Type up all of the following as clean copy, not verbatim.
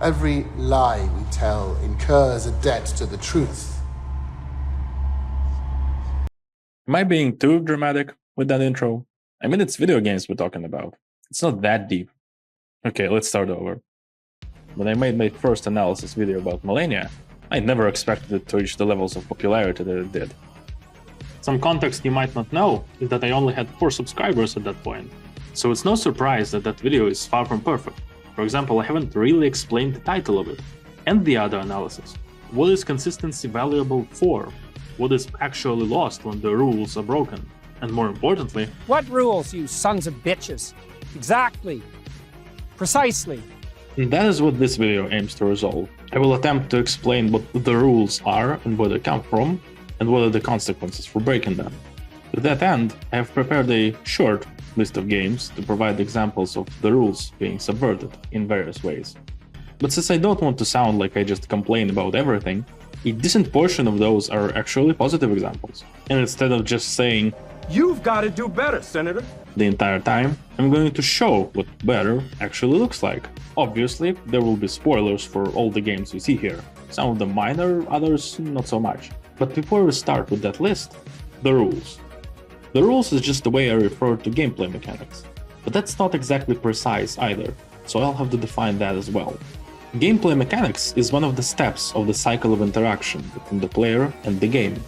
Every lie we tell incurs a debt to the truth. Am I being too dramatic with that intro? I mean, it's video games we're talking about. It's not that deep. Okay, let's start over. When I made my first analysis video about Malenia, I never expected it to reach the levels of popularity that it did. Some context you might not know is that I only had 4 subscribers at that point, so it's no surprise that that video is far from perfect. For example, I haven't really explained the title of it, and the other analysis. What is consistency valuable for? What is actually lost when the rules are broken? And more importantly... What rules, you sons of bitches? Exactly. Precisely. That is what this video aims to resolve. I will attempt to explain what the rules are and where they come from, and what are the consequences for breaking them. To that end, I have prepared a short list of games to provide examples of the rules being subverted in various ways. But since I don't want to sound like I just complain about everything, a decent portion of those are actually positive examples. And instead of just saying, "You've got to do better, Senator," the entire time, I'm going to show what better actually looks like. Obviously, there will be spoilers for all the games you see here. Some of them minor, others not so much. But before we start with that list, the rules. The rules is just the way I refer to gameplay mechanics. But that's not exactly precise either, so I'll have to define that as well. Gameplay mechanics is one of the steps of the cycle of interaction between the player and the game.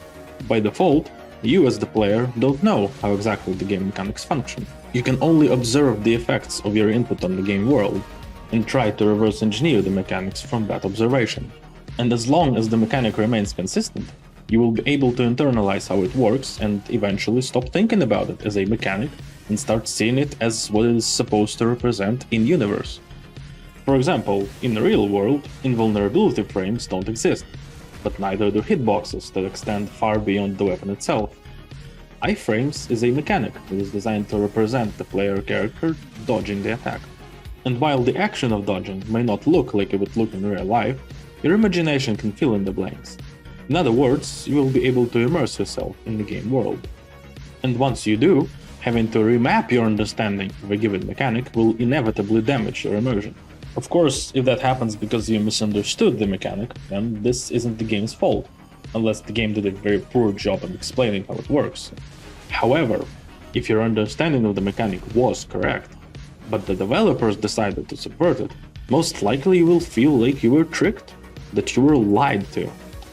By default, you as the player don't know how exactly the game mechanics function. You can only observe the effects of your input on the game world, and try to reverse engineer the mechanics from that observation. And as long as the mechanic remains consistent, you will be able to internalize how it works and eventually stop thinking about it as a mechanic and start seeing it as what it is supposed to represent in universe. For example, in the real world, invulnerability frames don't exist, but neither do hitboxes that extend far beyond the weapon itself. Iframes is a mechanic that is designed to represent the player character dodging the attack. And while the action of dodging may not look like it would look in real life, your imagination can fill in the blanks. In other words, you will be able to immerse yourself in the game world. And once you do, having to remap your understanding of a given mechanic will inevitably damage your immersion. Of course, if that happens because you misunderstood the mechanic, then this isn't the game's fault, unless the game did a very poor job of explaining how it works. However, if your understanding of the mechanic was correct, but the developers decided to subvert it, most likely you will feel like you were tricked, that you were lied to,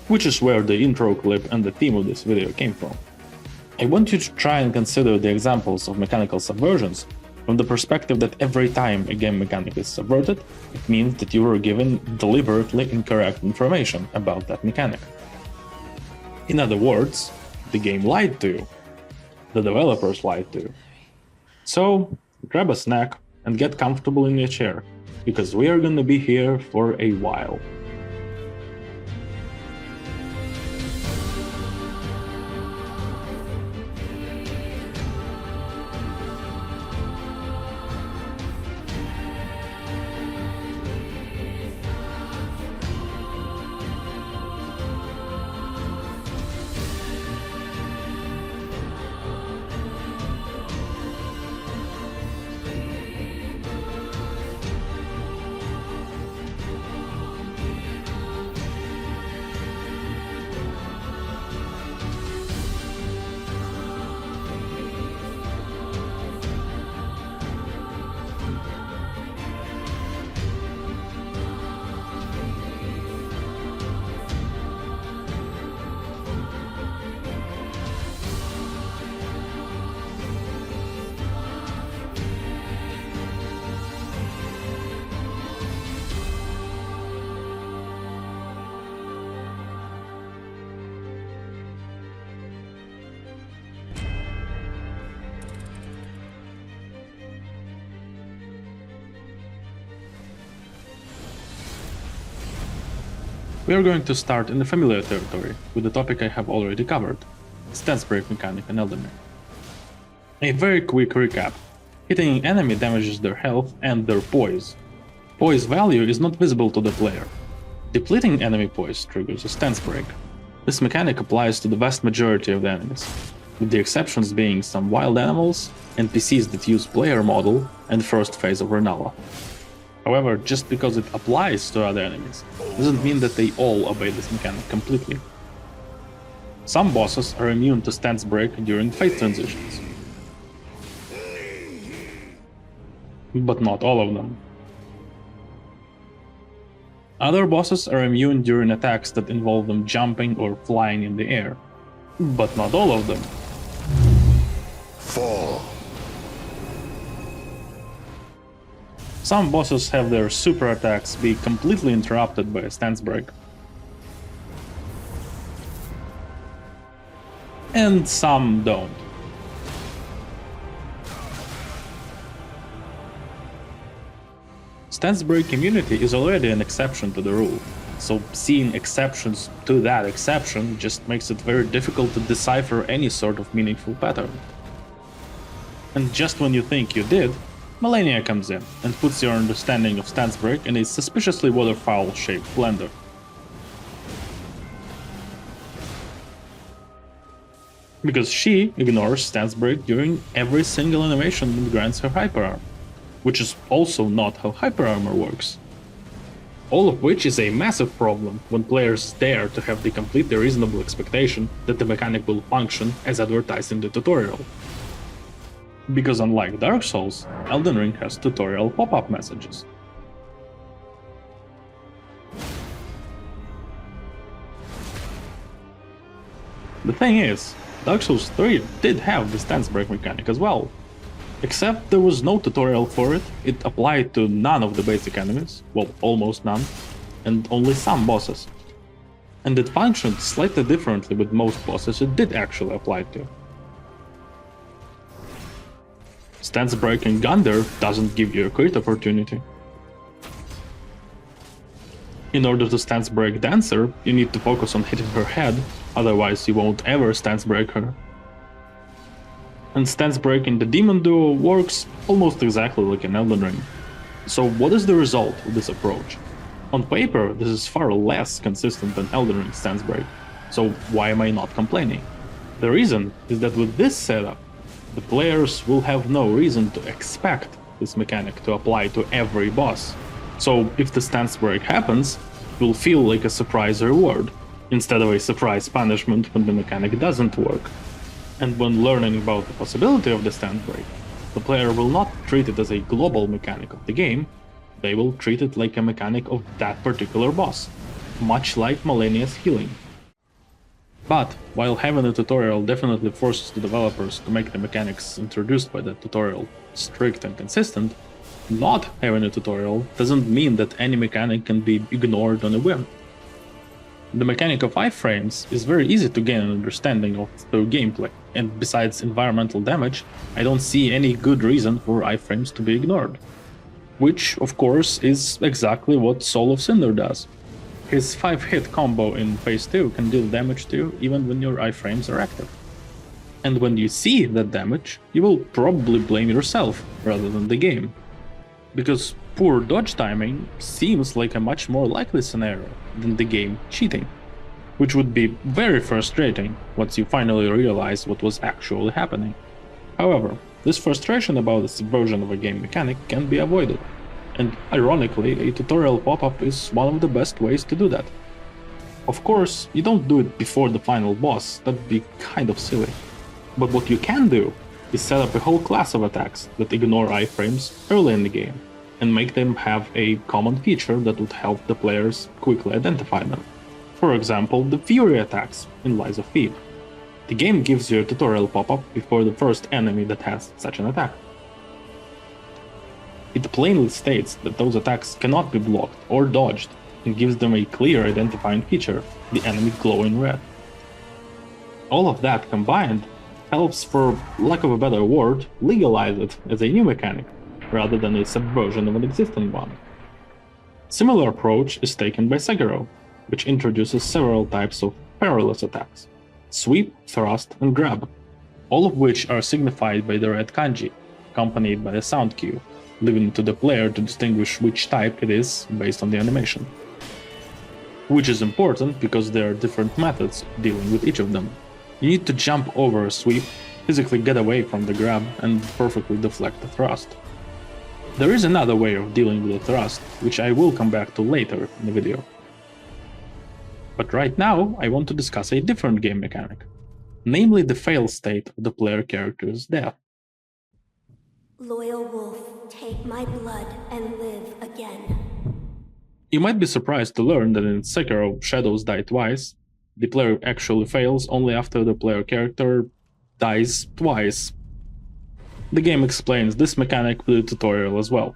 which is where the intro clip and the theme of this video came from. I want you to try and consider the examples of mechanical subversions from the perspective that every time a game mechanic is subverted, it means that you were given deliberately incorrect information about that mechanic. In other words, the game lied to you. The developers lied to you. So, grab a snack and get comfortable in your chair, because we are gonna be here for a while. We are going to start in the familiar territory with the topic I have already covered, stancebreak mechanic in Elden Ring. A very quick recap. Hitting an enemy damages their health and their poise. Poise value is not visible to the player. Depleting enemy poise triggers a stancebreak. This mechanic applies to the vast majority of the enemies, with the exceptions being some wild animals, NPCs that use player model, and first phase of Renala. However, just because it applies to other enemies, doesn't mean that they all obey this mechanic completely. Some bosses are immune to stance break during phase transitions, but not all of them. Other bosses are immune during attacks that involve them jumping or flying in the air, but not all of them. Fall. Some bosses have their super attacks be completely interrupted by a stance break. And some don't. Stance break immunity is already an exception to the rule, so seeing exceptions to that exception just makes it very difficult to decipher any sort of meaningful pattern. And just when you think you did, Malenia comes in and puts your understanding of stance break in a suspiciously waterfowl-shaped blender. Because she ignores stance break during every single animation that grants her hyperarm, which is also not how hyperarmor works. All of which is a massive problem when players dare to have the completely reasonable expectation that the mechanic will function as advertised in the tutorial. Because unlike Dark Souls, Elden Ring has tutorial pop-up messages. The thing is, Dark Souls 3 did have the stance break mechanic as well. Except there was no tutorial for it, it applied to none of the basic enemies, well, almost none, and only some bosses. And it functioned slightly differently with most bosses it did actually apply to. Stance break in Gunder doesn't give you a crit opportunity. In order to stance break Dancer, you need to focus on hitting her head, otherwise you won't ever stance break her. And stance break in the Demon Duo works almost exactly like in Elden Ring. So what is the result of this approach? On paper, this is far less consistent than Elden Ring stance break, so why am I not complaining? The reason is that with this setup, the players will have no reason to expect this mechanic to apply to every boss. So if the stance break happens, it will feel like a surprise reward, instead of a surprise punishment when the mechanic doesn't work. And when learning about the possibility of the stance break, the player will not treat it as a global mechanic of the game, they will treat it like a mechanic of that particular boss, much like Malenia's healing. But while having a tutorial definitely forces the developers to make the mechanics introduced by that tutorial strict and consistent, not having a tutorial doesn't mean that any mechanic can be ignored on a whim. The mechanic of iframes is very easy to gain an understanding of through gameplay, and besides environmental damage, I don't see any good reason for iframes to be ignored. Which, of course, is exactly what Soul of Cinder does. His 5-hit combo in phase 2 can deal damage to you even when your iframes are active. And when you see that damage, you will probably blame yourself rather than the game. Because poor dodge timing seems like a much more likely scenario than the game cheating, which would be very frustrating once you finally realize what was actually happening. However, this frustration about the subversion of a game mechanic can be avoided, and ironically, a tutorial pop-up is one of the best ways to do that. Of course, you don't do it before the final boss, that'd be kind of silly. But what you can do is set up a whole class of attacks that ignore iframes early in the game, and make them have a common feature that would help the players quickly identify them. For example, the Furi attacks in Lies of P. The game gives you a tutorial pop-up before the first enemy that has such an attack. It plainly states that those attacks cannot be blocked or dodged, and gives them a clear identifying feature, the enemy glowing red. All of that combined helps, for lack of a better word, legalize it as a new mechanic, rather than a subversion of an existing one. Similar approach is taken by Sekiro, which introduces several types of perilous attacks: sweep, thrust, and grab, all of which are signified by the red kanji, accompanied by a sound cue, leaving it to the player to distinguish which type it is based on the animation. Which is important because there are different methods dealing with each of them. You need to jump over a sweep, physically get away from the grab, and perfectly deflect the thrust. There is another way of dealing with the thrust, which I will come back to later in the video. But right now, I want to discuss a different game mechanic, namely the fail state of the player character's death. Loyal wolf, take my blood and live again. You might be surprised to learn that in Sekiro, shadows die twice. The player actually fails only after the player character dies twice. The game explains this mechanic with a tutorial as well.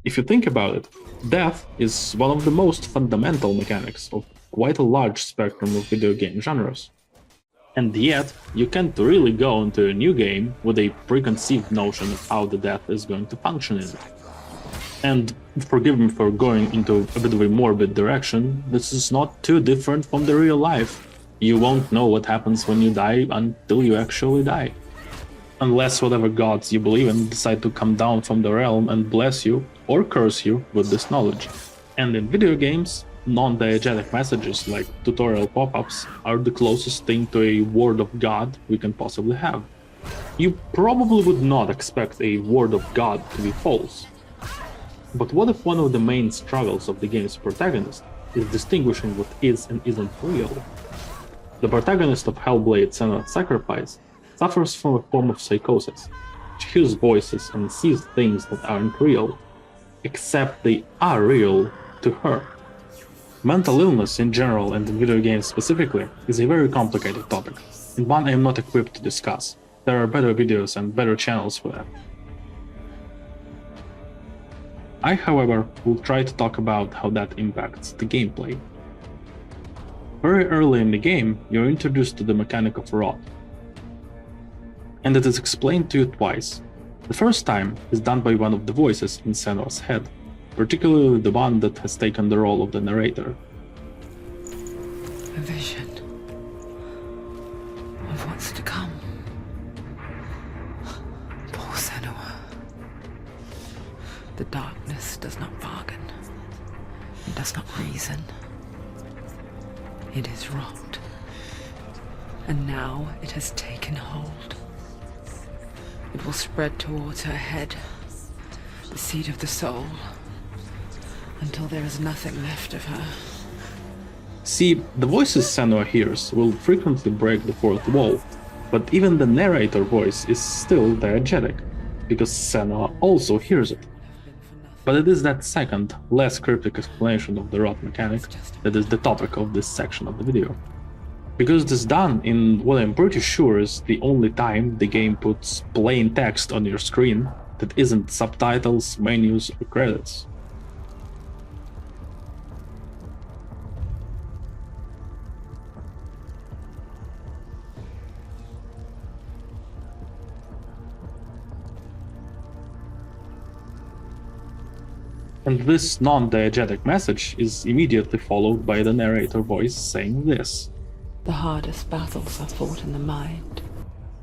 If you think about it, death is one of the most fundamental mechanics of quite a large spectrum of video game genres. And yet, you can't really go into a new game with a preconceived notion of how the death is going to function in it. And forgive me for going into a bit of a morbid direction, this is not too different from the real life. You won't know what happens when you die until you actually die. Unless whatever gods you believe in decide to come down from the realm and bless you or curse you with this knowledge. And in video games, non-diegetic messages like tutorial pop-ups are the closest thing to a word of God we can possibly have. You probably would not expect a word of God to be false. But what if one of the main struggles of the game's protagonist is distinguishing what is and isn't real? The protagonist of Hellblade: Senua's Sacrifice suffers from a form of psychosis. She hears voices and sees things that aren't real, except they are real to her. Mental illness in general and in video games specifically is a very complicated topic, and one I am not equipped to discuss. There are better videos and better channels for that. I, however, will try to talk about how that impacts the gameplay. Very early in the game, you're introduced to the mechanic of rot, and it is explained to you twice. The first time is done by one of the voices in Senua's head, particularly the one that has taken the role of the narrator. A vision of what's to come. Poor Senua. The darkness does not bargain. It does not reason. It is rot. And now it has taken hold. It will spread towards her head, the seat of the soul, until there is nothing left of her. See, the voices Senua hears will frequently break the fourth wall, but even the narrator voice is still diegetic, because Senua also hears it. But it is that second, less cryptic explanation of the rot mechanic that is the topic of this section of the video. Because it is done in what I'm pretty sure is the only time the game puts plain text on your screen that isn't subtitles, menus, or credits. And this non-diegetic message is immediately followed by the narrator voice saying this. The hardest battles are fought in the mind.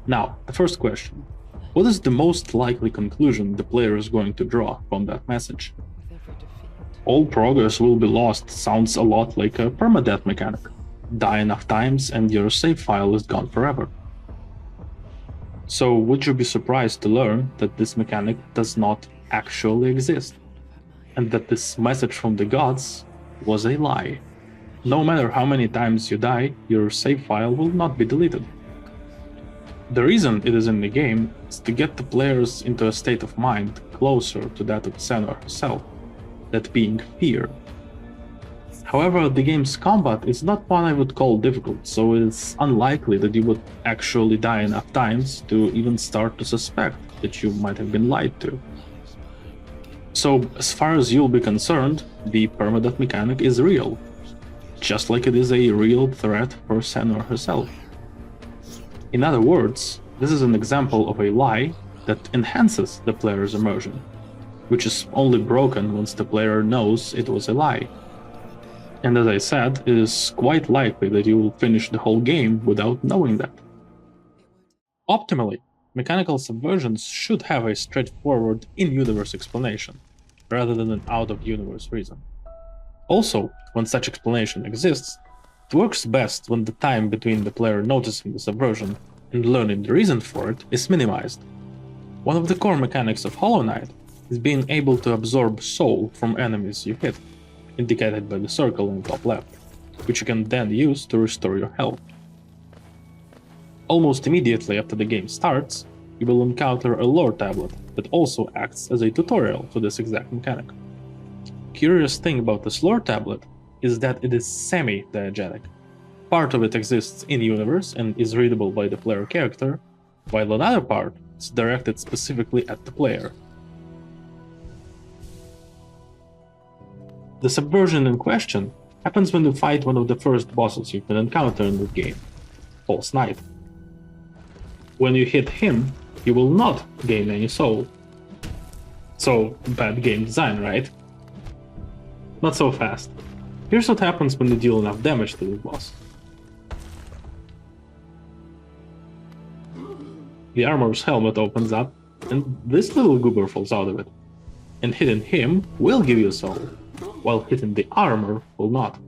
Now, the first question. What is the most likely conclusion the player is going to draw from that message? With every defeat, All progress will be lost sounds a lot like a permadeath mechanic. Die enough times and your save file is gone forever. So would you be surprised to learn that this mechanic does not actually exist? And that this message from the gods was a lie. No matter how many times you die, your save file will not be deleted. The reason it is in the game is to get the players into a state of mind closer to that of Senua herself, that being fear. However, the game's combat is not one I would call difficult, so it is unlikely that you would actually die enough times to even start to suspect that you might have been lied to. So, as far as you'll be concerned, the permadeath mechanic is real, just like it is a real threat for Senua herself. In other words, this is an example of a lie that enhances the player's immersion, which is only broken once the player knows it was a lie. And as I said, it is quite likely that you will finish the whole game without knowing that. Optimally, mechanical subversions should have a straightforward in-universe explanation, rather than an out-of-universe reason. Also, when such explanation exists, it works best when the time between the player noticing the subversion and learning the reason for it is minimized. One of the core mechanics of Hollow Knight is being able to absorb soul from enemies you hit, indicated by the circle in the top left, which you can then use to restore your health. Almost immediately after the game starts, you will encounter a lore tablet that also acts as a tutorial to this exact mechanic. Curious thing about this lore tablet is that it is semi-diegetic. Part of it exists in-universe and is readable by the player character, while another part is directed specifically at the player. The subversion in question happens when you fight one of the first bosses you can encounter in the game, False Knight. When you hit him, you will not gain any soul. So, bad game design, right? Not so fast. Here's what happens when you deal enough damage to the boss. The armor's helmet opens up, and this little goober falls out of it. And hitting him will give you soul, while hitting the armor will not.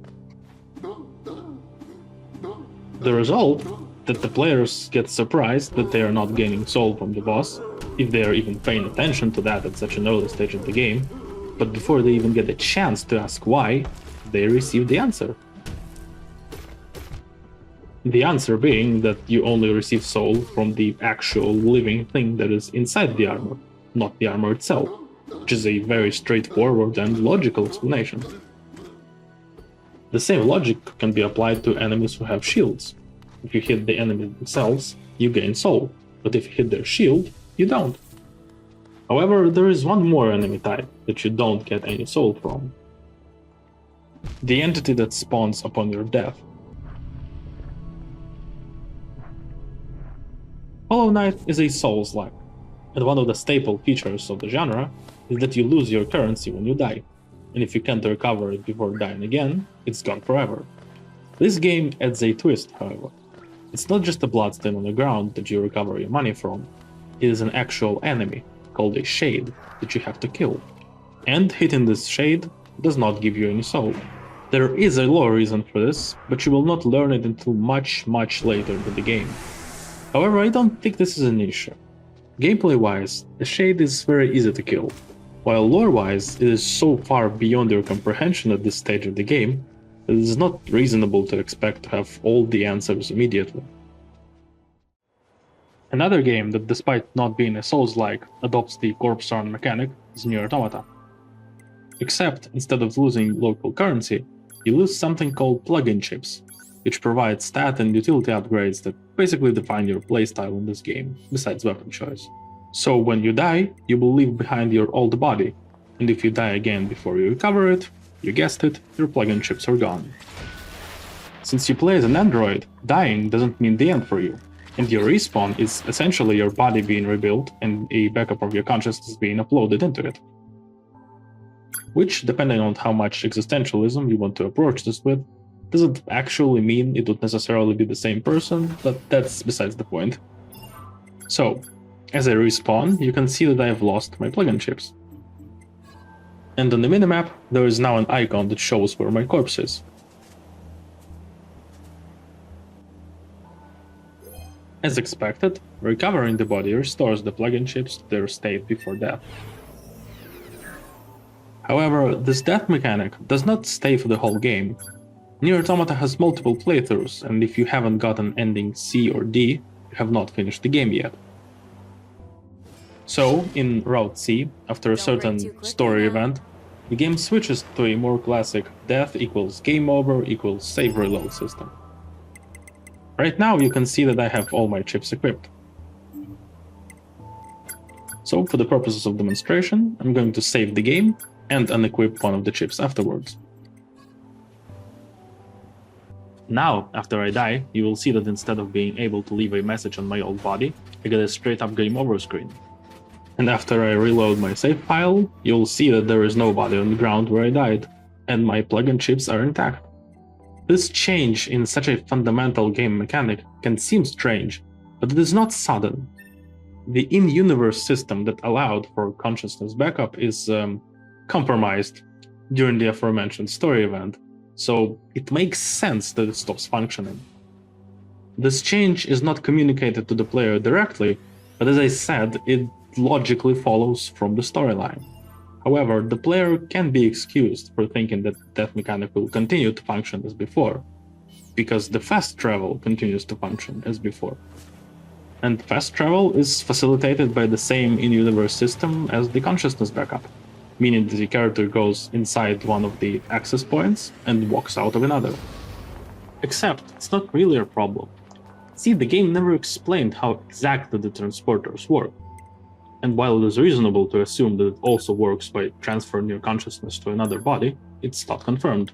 The result, that the players get surprised that they are not gaining soul from the boss, if they are even paying attention to that at such an early stage of the game, but before they even get a chance to ask why, they receive the answer. The answer being that you only receive soul from the actual living thing that is inside the armor, not the armor itself, which is a very straightforward and logical explanation. The same logic can be applied to enemies who have shields. If you hit the enemy themselves, you gain soul, but if you hit their shield, you don't. However, there is one more enemy type that you don't get any soul from. The entity that spawns upon your death. Hollow Knight is a Souls-like, and one of the staple features of the genre is that you lose your currency when you die, and if you can't recover it before dying again, it's gone forever. This game adds a twist, however. It's not just a bloodstain on the ground that you recover your money from, it is an actual enemy, called a shade, that you have to kill. And hitting this shade does not give you any soul. There is a lore reason for this, but you will not learn it until much later in the game. However, I don't think this is an issue. Gameplay-wise, the shade is very easy to kill, while lore-wise, it is so far beyond your comprehension at this stage of the game, that it is not reasonable to expect to have all the answers immediately. Another game that, despite not being a Souls-like, adopts the corpse run mechanic is NieR Automata. Except, instead of losing local currency, you lose something called plugin chips, which provide stat and utility upgrades that basically define your playstyle in this game, besides weapon choice. So when you die, you will leave behind your old body, and if you die again before you recover it, you guessed it, your plugin chips are gone. Since you play as an android, dying doesn't mean the end for you, and your respawn is essentially your body being rebuilt and a backup of your consciousness being uploaded into it. Which, depending on how much existentialism you want to approach this with, doesn't actually mean it would necessarily be the same person, but that's besides the point. So, as I respawn, you can see that I have lost my plugin chips. And on the minimap, there is now an icon that shows where my corpse is. As expected, recovering the body restores the plugin chips to their state before death. However, this death mechanic does not stay for the whole game. NieR Automata has multiple playthroughs, and if you haven't gotten ending C or D, you have not finished the game yet. So, in Route C, after a certain story event, the game switches to a more classic death equals game over equals save reload system. Right now you can see that I have all my chips equipped. So, for the purposes of demonstration, I'm going to save the game and unequip one of the chips afterwards. Now, after I die, you will see that instead of being able to leave a message on my old body, I get a straight up game over screen. And after I reload my save file, you'll see that there is no body on the ground where I died, and my plugin chips are intact. This change in such a fundamental game mechanic can seem strange, but it is not sudden. The in-universe system that allowed for consciousness backup is compromised during the aforementioned story event, so it makes sense that it stops functioning. This change is not communicated to the player directly, but as I said, it logically follows from the storyline. However, the player can be excused for thinking that that mechanic will continue to function as before, because the fast travel continues to function as before. And fast travel is facilitated by the same in-universe system as the consciousness backup, meaning that the character goes inside one of the access points and walks out of another. Except, it's not really a problem. See, the game never explained how exactly the transporters work. And while it is reasonable to assume that it also works by transferring your consciousness to another body, it's not confirmed.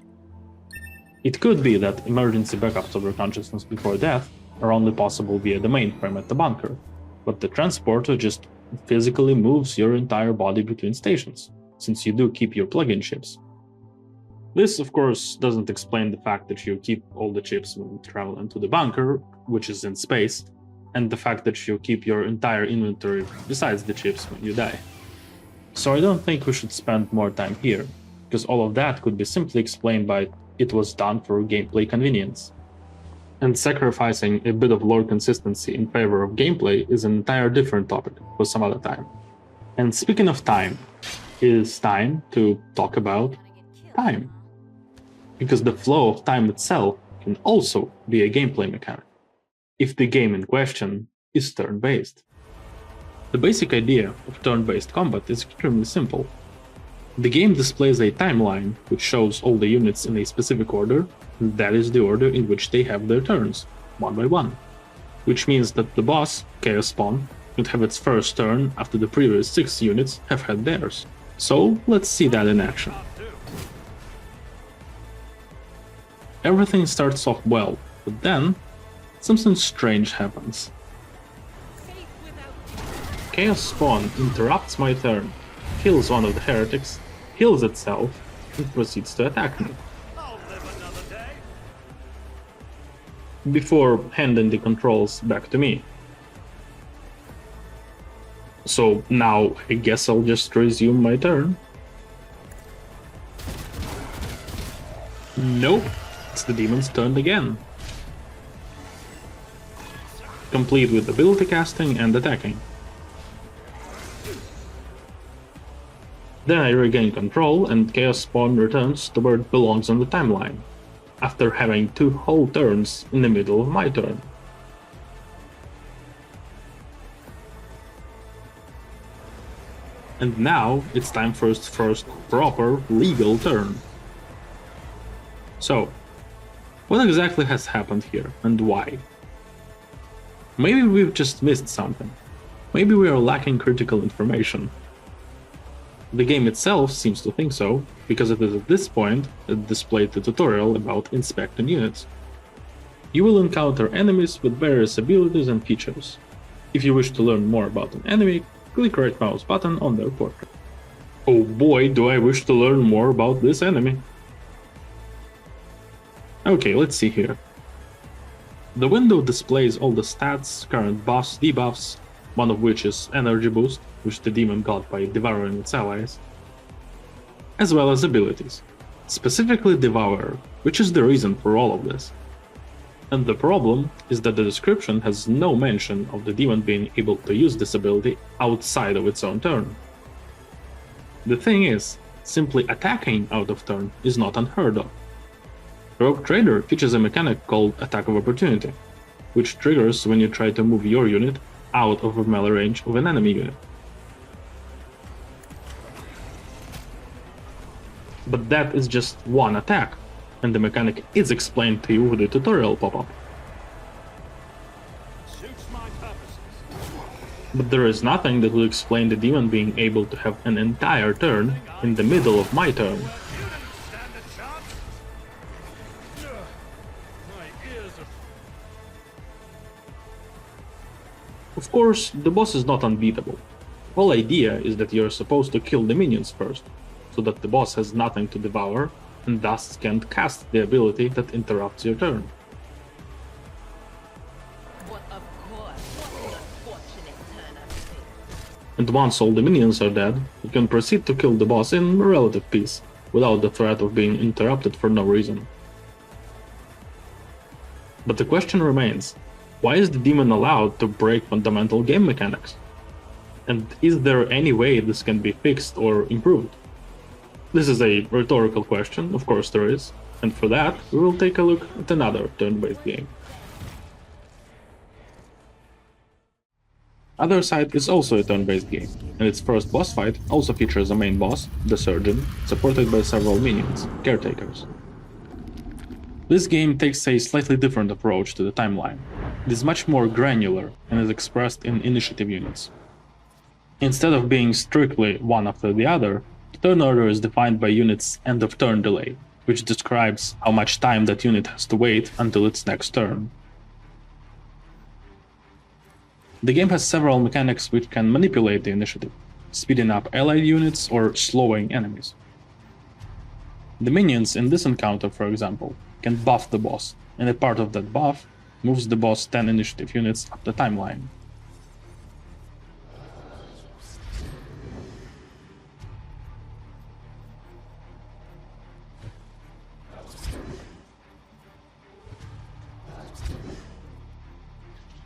It could be that emergency backups of your consciousness before death are only possible via the mainframe at the bunker, but the transporter just physically moves your entire body between stations, since you do keep your plug-in chips. This, of course, doesn't explain the fact that you keep all the chips when you travel into the bunker, which is in space, and the fact that you keep your entire inventory besides the chips when you die. So I don't think we should spend more time here, because all of that could be simply explained by it was done for gameplay convenience. And sacrificing a bit of lore consistency in favor of gameplay is an entire different topic for some other time. And speaking of time, it is time to talk about time. Because the flow of time itself can also be a gameplay mechanic, if the game in question is turn-based. The basic idea of turn-based combat is extremely simple. The game displays a timeline which shows all the units in a specific order, and that is the order in which they have their turns, one by one. Which means that the boss, Chaos Spawn, would have its first turn after the previous 6 units have had theirs. So let's see that in action. Everything starts off well, but then something strange happens. Chaos Spawn interrupts my turn, kills one of the heretics, heals itself, and proceeds to attack me. Before handing the controls back to me. So now I guess I'll just resume my turn. Nope, it's the demon's turn again. Complete with ability casting and attacking. Then I regain control and Chaos Spawn returns to where it belongs on the timeline, after having 2 whole turns in the middle of my turn. And now it's time for its first proper legal turn. So, what exactly has happened here and why? Maybe we've just missed something. Maybe we are lacking critical information. The game itself seems to think so, because it is at this point that it displayed the tutorial about inspecting units. You will encounter enemies with various abilities and features. If you wish to learn more about an enemy, click right mouse button on their portrait. Oh boy, do I wish to learn more about this enemy. Okay, let's see here. The window displays all the stats, current buffs, debuffs, one of which is energy boost, which the demon got by devouring its allies, as well as abilities, specifically Devourer, which is the reason for all of this. And the problem is that the description has no mention of the demon being able to use this ability outside of its own turn. The thing is, simply attacking out of turn is not unheard of. Rogue Trader features a mechanic called Attack of Opportunity, which triggers when you try to move your unit out of the melee range of an enemy unit. But that is just one attack, and the mechanic is explained to you with the tutorial pop-up. But there is nothing that will explain the demon being able to have an entire turn in the middle of my turn. Of course, the boss is not unbeatable. The whole idea is that you're supposed to kill the minions first, so that the boss has nothing to devour, and thus can't cast the ability that interrupts your turn. And once all the minions are dead, you can proceed to kill the boss in relative peace, without the threat of being interrupted for no reason. But the question remains, why is the demon allowed to break fundamental game mechanics? And is there any way this can be fixed or improved? This is a rhetorical question, of course there is, and for that we will take a look at another turn-based game. Othercide is also a turn-based game, and its first boss fight also features a main boss, the Surgeon, supported by several minions, caretakers. This game takes a slightly different approach to the timeline. It is much more granular and is expressed in initiative units. Instead of being strictly one after the other, the turn order is defined by unit's end of turn delay, which describes how much time that unit has to wait until its next turn. The game has several mechanics which can manipulate the initiative, speeding up allied units or slowing enemies. The minions in this encounter, for example, can buff the boss, and a part of that buff moves the boss 10 initiative units up the timeline.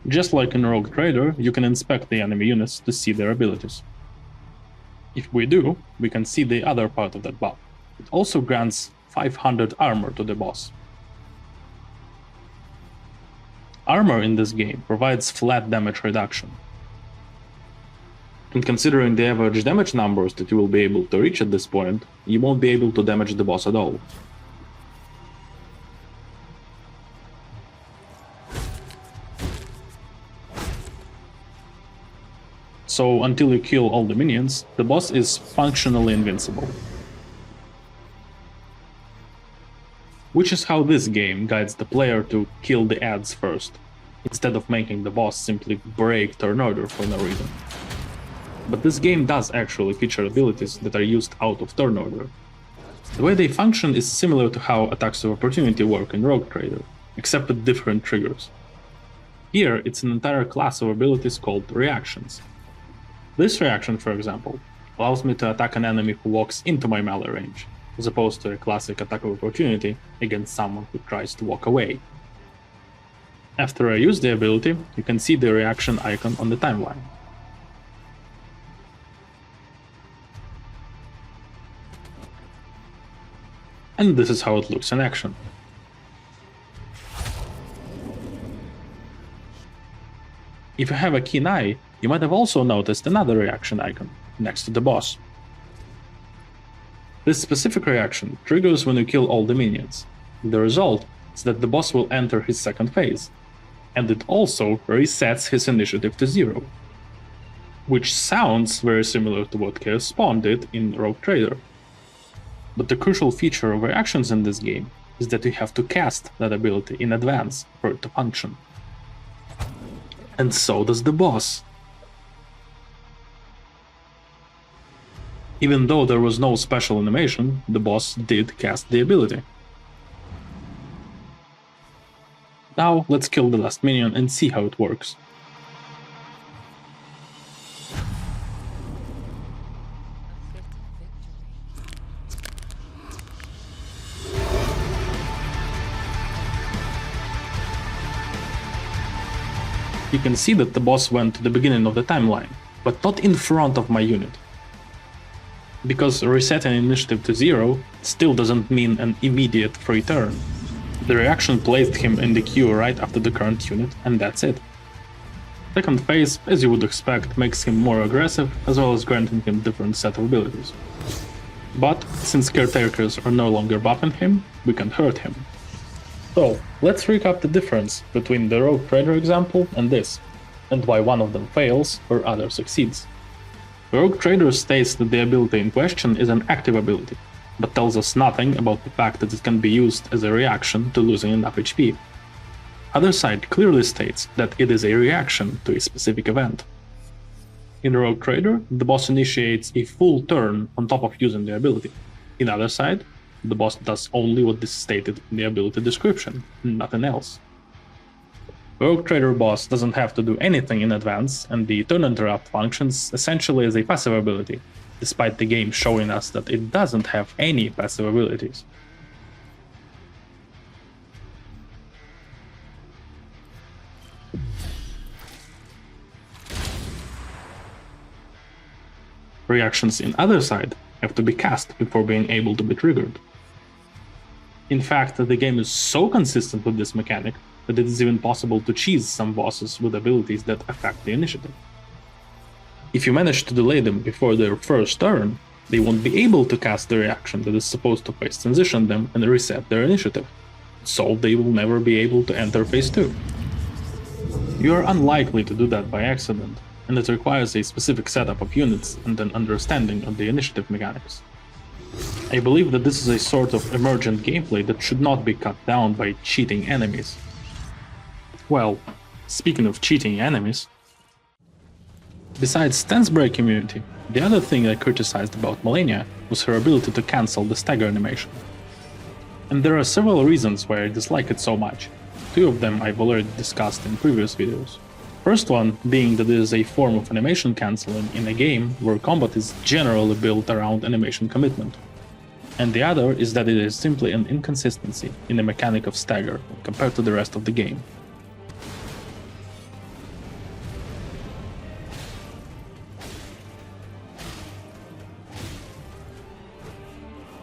Just like in Rogue Trader, you can inspect the enemy units to see their abilities. If we do, we can see the other part of that buff. It also grants 500 armor to the boss. Armor in this game provides flat damage reduction. And considering the average damage numbers that you will be able to reach at this point, you won't be able to damage the boss at all. So until you kill all the minions, the boss is functionally invincible. Which is how this game guides the player to kill the adds first, instead of making the boss simply break turn order for no reason. But this game does actually feature abilities that are used out of turn order. The way they function is similar to how attacks of opportunity work in Rogue Trader, except with different triggers. Here it's an entire class of abilities called reactions. This reaction, for example, allows me to attack an enemy who walks into my melee range, as opposed to a classic attack of opportunity against someone who tries to walk away. After I use the ability, you can see the reaction icon on the timeline. And this is how it looks in action. If you have a keen eye, you might have also noticed another reaction icon next to the boss. This specific reaction triggers when you kill all the minions. The result is that the boss will enter his second phase, and it also resets his initiative to 0. Which sounds very similar to what Chaos Spawn did in Rogue Trader. But the crucial feature of reactions in this game is that you have to cast that ability in advance for it to function. And so does the boss. Even though there was no special animation, the boss did cast the ability. Now let's kill the last minion and see how it works. You can see that the boss went to the beginning of the timeline, but not in front of my unit. Because resetting initiative to 0 still doesn't mean an immediate free turn. The reaction placed him in the queue right after the current unit, and that's it. Second phase, as you would expect, makes him more aggressive, as well as granting him different set of abilities. But, since caretakers are no longer buffing him, we can't hurt him. So, let's recap the difference between the Rogue Trader example and this, and why one of them fails or other succeeds. Rogue Trader states that the ability in question is an active ability, but tells us nothing about the fact that it can be used as a reaction to losing enough HP. Othercide clearly states that it is a reaction to a specific event. In Rogue Trader, the boss initiates a full turn on top of using the ability. In Othercide, the boss does only what is stated in the ability description, nothing else. Rogue Trader boss doesn't have to do anything in advance, and the turn interrupt functions essentially as a passive ability, despite the game showing us that it doesn't have any passive abilities. reactions in Othercide have to be cast before being able to be triggered. In fact, the game is so consistent with this mechanic that it is even possible to cheese some bosses with abilities that affect the initiative. If you manage to delay them before their first turn, they won't be able to cast the reaction that is supposed to phase transition them and reset their initiative, so they will never be able to enter phase 2. You are unlikely to do that by accident, and it requires a specific setup of units and an understanding of the initiative mechanics. I believe that this is a sort of emergent gameplay that should not be cut down by cheating enemies. Well, speaking of cheating enemies, besides stancebreak immunity, the other thing I criticized about Malenia was her ability to cancel the stagger animation. And there are several reasons why I dislike it so much. Two of them I've already discussed in previous videos. First one being that it is a form of animation cancelling in a game where combat is generally built around animation commitment. And the other is that it is simply an inconsistency in the mechanic of stagger compared to the rest of the game.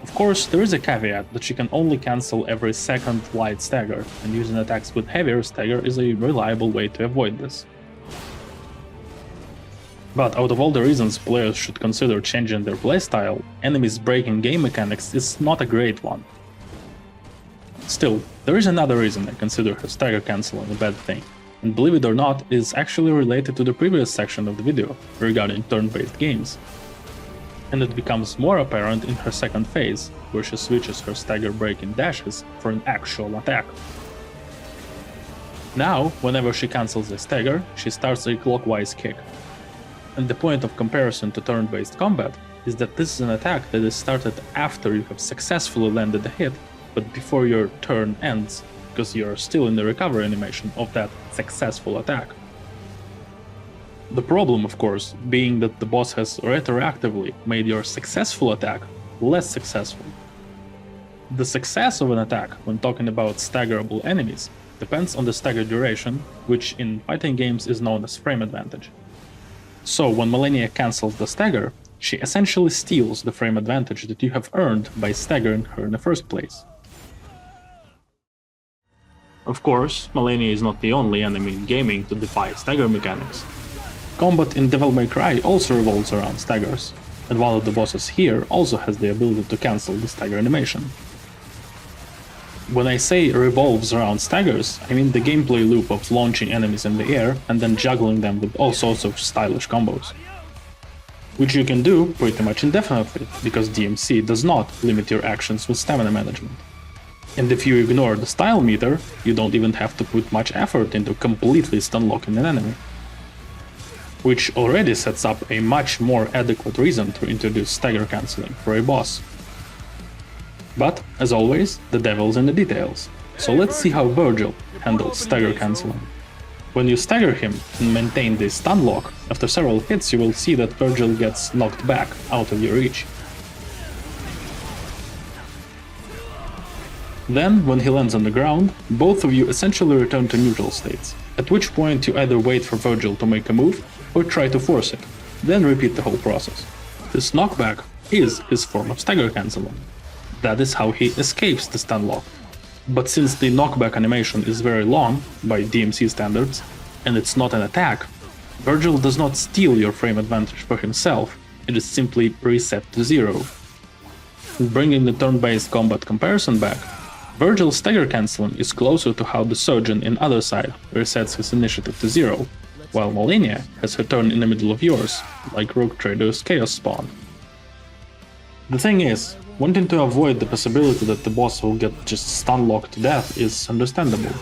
Of course, there is a caveat that she can only cancel every second light stagger, and using attacks with heavier stagger is a reliable way to avoid this. But out of all the reasons players should consider changing their playstyle, enemies breaking game mechanics is not a great one. Still, there is another reason I consider her stagger cancelling a bad thing, and believe it or not, it is actually related to the previous section of the video regarding turn-based games. And it becomes more apparent in her second phase, where she switches her stagger breaking dashes for an actual attack. Now, whenever she cancels a stagger, she starts a clockwise kick. And the point of comparison to turn-based combat is that this is an attack that is started after you have successfully landed a hit, but before your turn ends, because you are still in the recovery animation of that successful attack. The problem, of course, being that the boss has retroactively made your successful attack less successful. The success of an attack, when talking about staggerable enemies, depends on the stagger duration, which in fighting games is known as frame advantage. So when Malenia cancels the stagger, she essentially steals the frame advantage that you have earned by staggering her in the first place. Of course, Malenia is not the only enemy in gaming to defy stagger mechanics. Combat in Devil May Cry also revolves around staggers, and one of the bosses here also has the ability to cancel the stagger animation. When I say revolves around staggers, I mean the gameplay loop of launching enemies in the air and then juggling them with all sorts of stylish combos. Which you can do pretty much indefinitely, because DMC does not limit your actions with stamina management. And if you ignore the style meter, you don't even have to put much effort into completely stun-locking an enemy. Which already sets up a much more adequate reason to introduce stagger cancelling for a boss. But, as always, the devil's in the details, so let's see how Vergil handles stagger cancelling. When you stagger him and maintain the stun lock, after several hits you will see that Vergil gets knocked back out of your reach. Then, when he lands on the ground, both of you essentially return to neutral states, at which point you either wait for Vergil to make a move, or try to force it, then repeat the whole process. This knockback is his form of stagger cancelling. That is how he escapes the stun lock. But since the knockback animation is very long, by DMC standards, and it's not an attack, Vergil does not steal your frame advantage for himself, it is simply reset to 0. Bringing the turn-based combat comparison back, Vergil's stagger cancelling is closer to how the surgeon in Othercide resets his initiative to 0, while Malenia has her turn in the middle of yours, like Rogue Trader's Chaos Spawn. The thing is, wanting to avoid the possibility that the boss will get just stun-locked to death is understandable.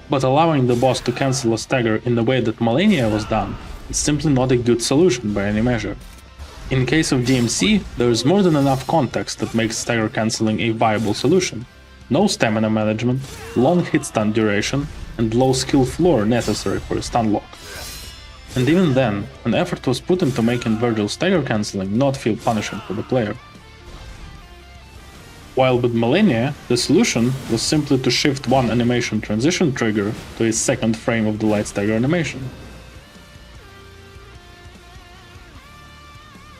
But allowing the boss to cancel a stagger in the way that Malenia was done is simply not a good solution by any measure. In case of DMC, there is more than enough context that makes stagger cancelling a viable solution. No stamina management, long hit stun duration, and low skill floor necessary for a stun lock. And even then, an effort was put into making Vergil's stagger cancelling not feel punishing for the player. While with Malenia, the solution was simply to shift one animation transition trigger to a second frame of the light stagger animation.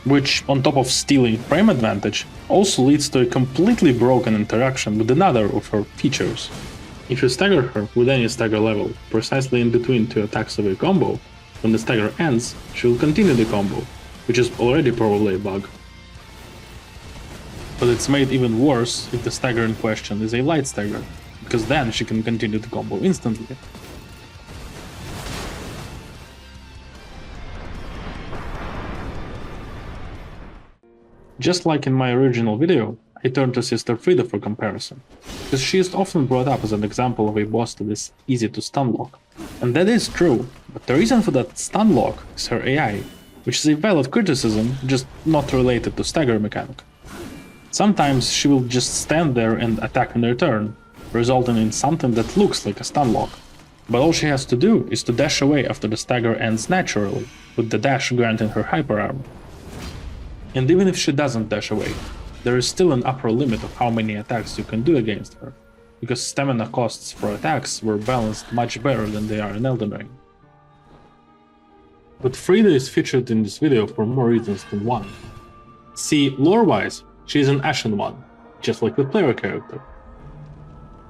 which, on top of stealing frame advantage, also leads to a completely broken interaction with another of her features. If you stagger her with any stagger level, precisely in between two attacks of a combo, when the stagger ends, she will continue the combo, which is already probably a bug. But it's made even worse if the stagger in question is a light stagger, because then she can continue the combo instantly. Just like in my original video, I turned to Sister Friede for comparison, because she is often brought up as an example of a boss that is easy to stun lock. And that is true, but the reason for that stun lock is her AI, which is a valid criticism, just not related to stagger mechanic. Sometimes she will just stand there and attack in return, resulting in something that looks like a stun lock. But all she has to do is to dash away after the stagger ends naturally, with the dash granting her hyper armor. And even if she doesn't dash away, there is still an upper limit of how many attacks you can do against her, because stamina costs for attacks were balanced much better than they are in Elden Ring. But Friede is featured in this video for more reasons than one. See, lore-wise, she is an Ashen one, just like the player character.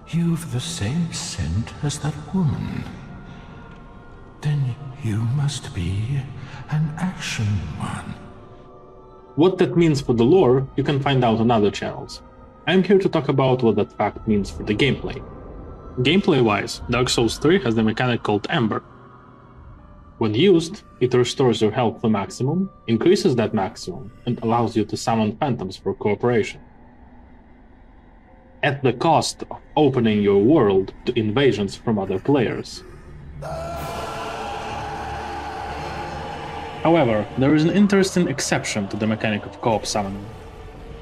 You've the same scent as that woman. Then you must be an Ashen one. What that means for the lore, you can find out on other channels. I'm here to talk about what that fact means for the gameplay. Gameplay-wise, Dark Souls 3 has the mechanic called Ember. When used, it restores your health to maximum, increases that maximum, and allows you to summon phantoms for cooperation. At the cost of opening your world to invasions from other players. However, there is an interesting exception to the mechanic of co-op summoning.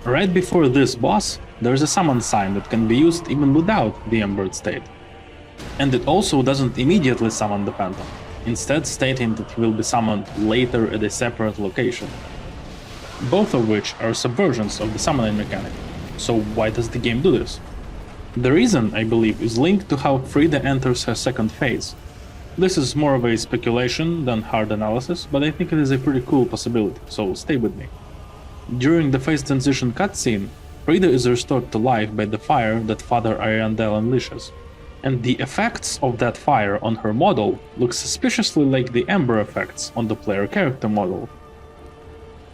Right before this boss, there is a summon sign that can be used even without the Embered state. And it also doesn't immediately summon the Phantom, instead stating that he will be summoned later at a separate location. Both of which are subversions of the summoning mechanic, so why does the game do this? The reason, I believe, is linked to how Friede enters her second phase. This is more of a speculation than hard analysis, but I think it is a pretty cool possibility, so stay with me. During the phase transition cutscene, Friede is restored to life by the fire that Father Ariandel unleashes, and the effects of that fire on her model look suspiciously like the Ember effects on the player character model.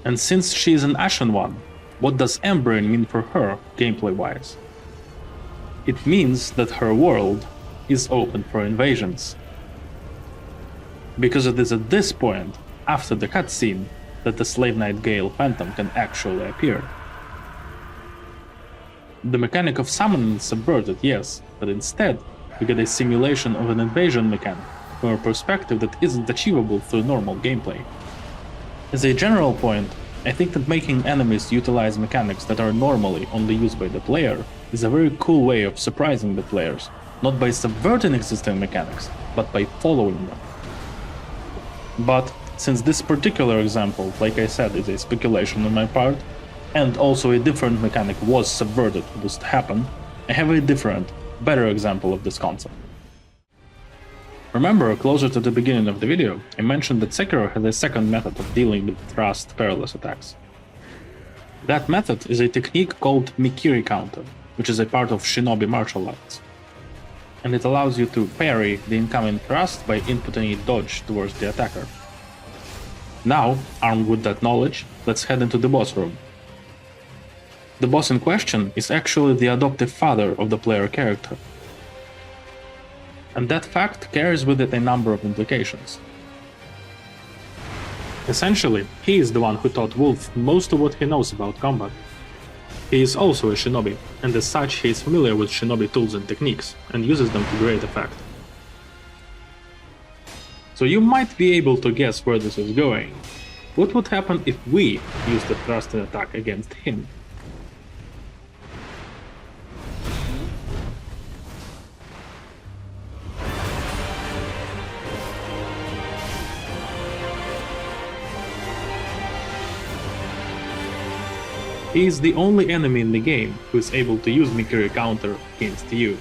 And since she is an Ashen one, what does Embering mean for her, gameplay-wise? It means that her world is open for invasions. Because it is at this point, after the cutscene, that the Slave Knight Gale Phantom can actually appear. The mechanic of summoning is subverted, yes, but instead, we get a simulation of an invasion mechanic from a perspective that isn't achievable through normal gameplay. As a general point, I think that making enemies utilize mechanics that are normally only used by the player is a very cool way of surprising the players, not by subverting existing mechanics, but by following them. But since this particular example, like I said, is a speculation on my part, and also a different mechanic was subverted for this to happen, I have a different, better example of this concept. Remember, closer to the beginning of the video, I mentioned that Sekiro has a second method of dealing with thrust perilous attacks. That method is a technique called Mikiri counter, which is a part of Shinobi martial arts. And it allows you to parry the incoming thrust by inputting a dodge towards the attacker. Now, armed with that knowledge, let's head into the boss room. The boss in question is actually the adoptive father of the player character. And that fact carries with it a number of implications. Essentially, he is the one who taught Wolf most of what he knows about combat. He is also a shinobi, and as such he is familiar with shinobi tools and techniques, and uses them to great effect. So you might be able to guess where this is going. What would happen if we used the thrust and attack against him? He is the only enemy in the game who is able to use Mikiri counter against you.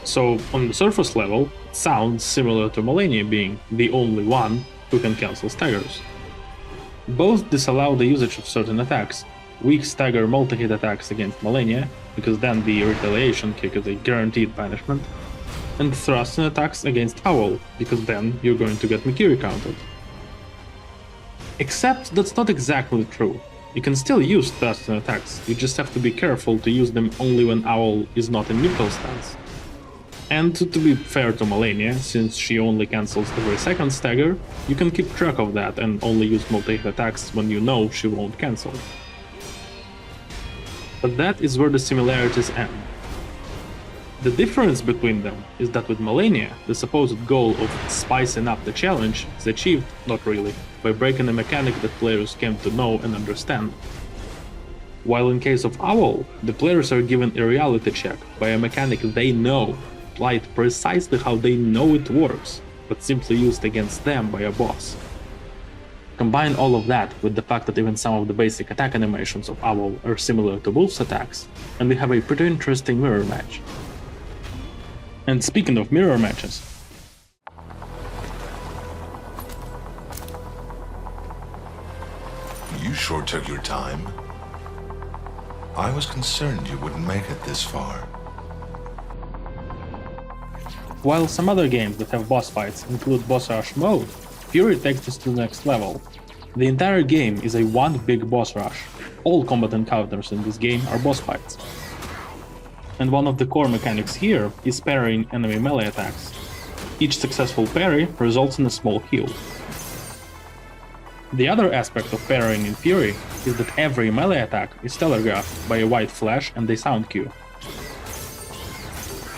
So, on the surface level, it sounds similar to Malenia being the only one who can cancel staggers. Both disallow the usage of certain attacks, weak stagger multi-hit attacks against Malenia, because then the retaliation kick is a guaranteed punishment, and thrusting attacks against Owl, because then you're going to get Mikiri counted. Except that's not exactly true. You can still use thrusting attacks, you just have to be careful to use them only when Owl is not in neutral stance. And to be fair to Malenia, since she only cancels every second stagger, you can keep track of that and only use multi-hit attacks when you know she won't cancel. But that is where the similarities end. The difference between them is that with Malenia, the supposed goal of spicing up the challenge is achieved, not really, by breaking a mechanic that players came to know and understand. While in case of Owl, the players are given a reality check by a mechanic they know, applied precisely how they know it works, but simply used against them by a boss. Combine all of that with the fact that even some of the basic attack animations of Owl are similar to Wolf's attacks, and we have a pretty interesting mirror match. And speaking of mirror matches, You sure took your time. I was concerned you wouldn't make it this far. while some other games that have boss fights include boss rush mode, Furi takes this to the next level. The entire game is a one big boss rush. All combat encounters in this game are boss fights. And one of the core mechanics here is parrying enemy melee attacks. Each successful parry results in a small heal. The other aspect of parrying in Furi is that every melee attack is telegraphed by a white flash and a sound cue.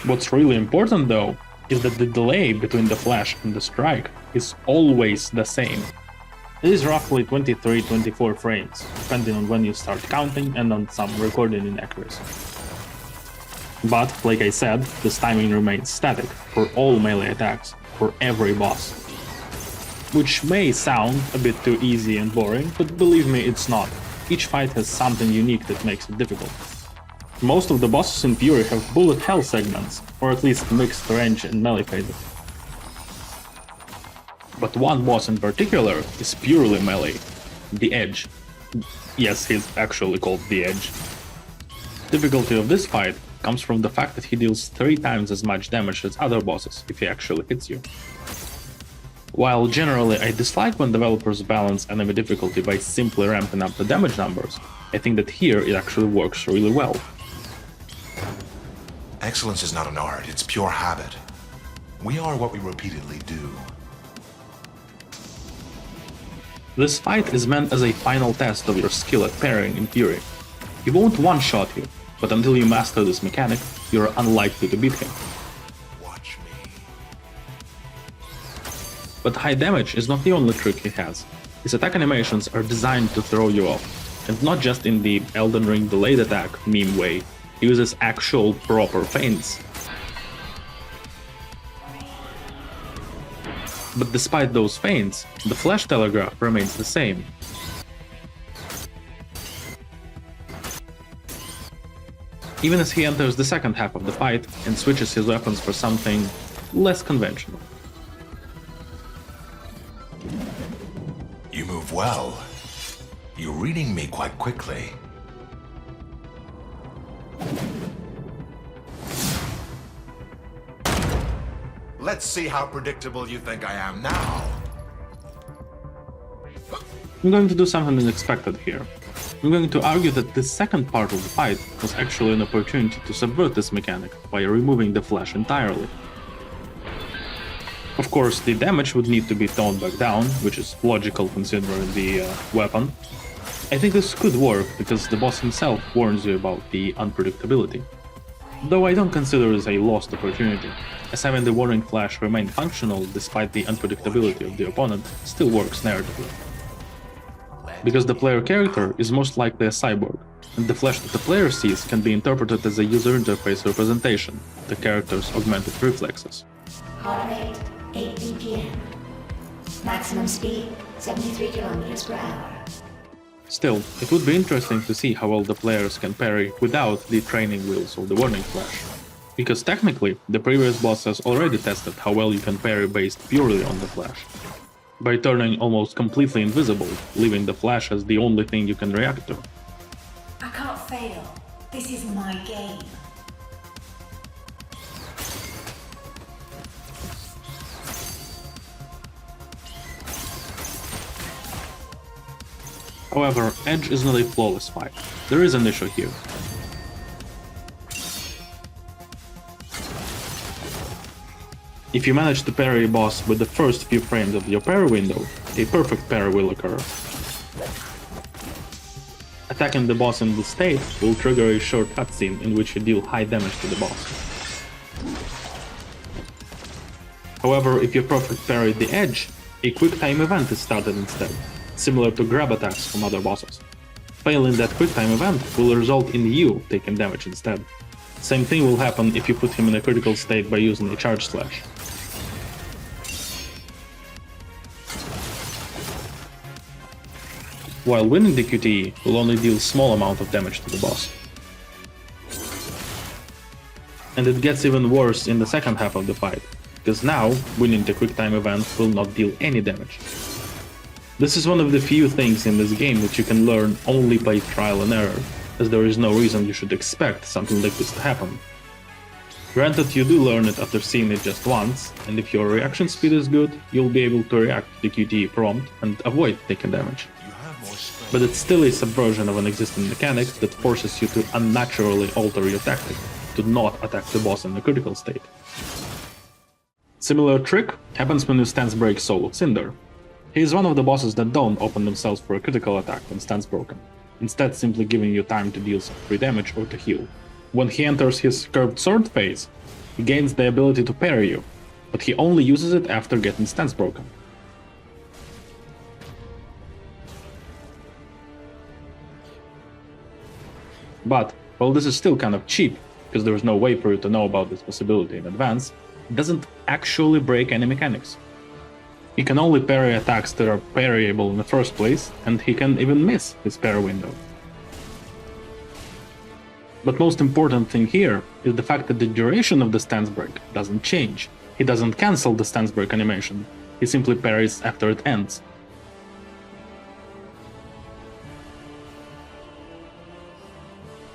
What's really important though is that the delay between the flash and the strike is always the same. It is roughly 23-24 frames, depending on when you start counting and on some recording inaccuracy. But, like I said, this timing remains static for all melee attacks, for every boss. Which may sound a bit too easy and boring, but believe me, it's not. Each fight has something unique that makes it difficult. Most of the bosses in Furi have bullet hell segments, or at least mixed range and melee phases. But one boss in particular is purely melee, the Edge. Yes, he's actually called the Edge. Difficulty of this fight comes from the fact that he deals 3 times as much damage as other bosses if he actually hits you. While generally I dislike when developers balance enemy difficulty by simply ramping up the damage numbers, I think that here it actually works really well. Excellence is not an art, it's pure habit. We are what we repeatedly do. This fight is meant as a final test of your skill at parrying in Furi. He won't one-shot you, but until you master this mechanic, you're unlikely to beat him. Watch me. But high damage is not the only trick he has. His attack animations are designed to throw you off, and not just in the Elden Ring delayed attack meme way. He uses actual proper feints. But despite those feints, the flash telegraph remains the same. Even as he enters the second half of the fight and switches his weapons for something less conventional. You move well. You're reading me quite quickly. Let's see how predictable you think I am now. I'm going to do something unexpected here. I'm going to argue that the second part of the fight was actually an opportunity to subvert this mechanic by removing the flash entirely. Of course, the damage would need to be toned back down, which is logical considering the weapon. I think this could work because the boss himself warns you about the unpredictability. Though I don't consider this a lost opportunity, as having the warning flash remain functional despite the unpredictability of the opponent still works narratively. Because the player character is most likely a cyborg, and the flash that the player sees can be interpreted as a user interface representation, the character's augmented reflexes. Heart rate, 8 BPM. Maximum speed, 73 kilometers per hour. Still, it would be interesting to see how well the players can parry without the training wheels of the warning flash. Because technically, the previous boss has already tested how well you can parry based purely on the flash. by turning almost completely invisible, leaving the flash as the only thing you can react to. I can't fail. This is my game. However, Edge is not a flawless fight. There is an issue here. If you manage to parry a boss with the first few frames of your parry window, a perfect parry will occur. Attacking the boss in this state will trigger a short cutscene in which you deal high damage to the boss. However, if you perfect parry the Edge, a quick time event is started instead, similar to grab attacks from other bosses. Failing that quick time event will result in you taking damage instead. Same thing will happen if you put him in a critical state by using a charge slash. While winning the QTE will only deal small amount of damage to the boss. And it gets even worse in the second half of the fight, because now winning the quick time event will not deal any damage. This is one of the few things in this game that you can learn only by trial and error, as there is no reason you should expect something like this to happen. Granted, you do learn it after seeing it just once, and if your reaction speed is good, you'll be able to react to the QTE prompt and avoid taking damage. But it's still a subversion of an existing mechanic that forces you to unnaturally alter your tactic, to not attack the boss in a critical state. Similar trick happens when you stancebreak solo Cinder. He is one of the bosses that don't open themselves for a critical attack when stance broken, instead simply giving you time to deal some free damage or to heal. When he enters his curved sword phase, he gains the ability to parry you, but he only uses it after getting stance broken. But, while this is still kind of cheap, because there is no way for you to know about this possibility in advance, it doesn't actually break any mechanics. He can only parry attacks that are parryable in the first place, and he can even miss his parry window. But most important thing here is the fact that the duration of the stance break doesn't change. He doesn't cancel the stance break animation, he simply parries after it ends.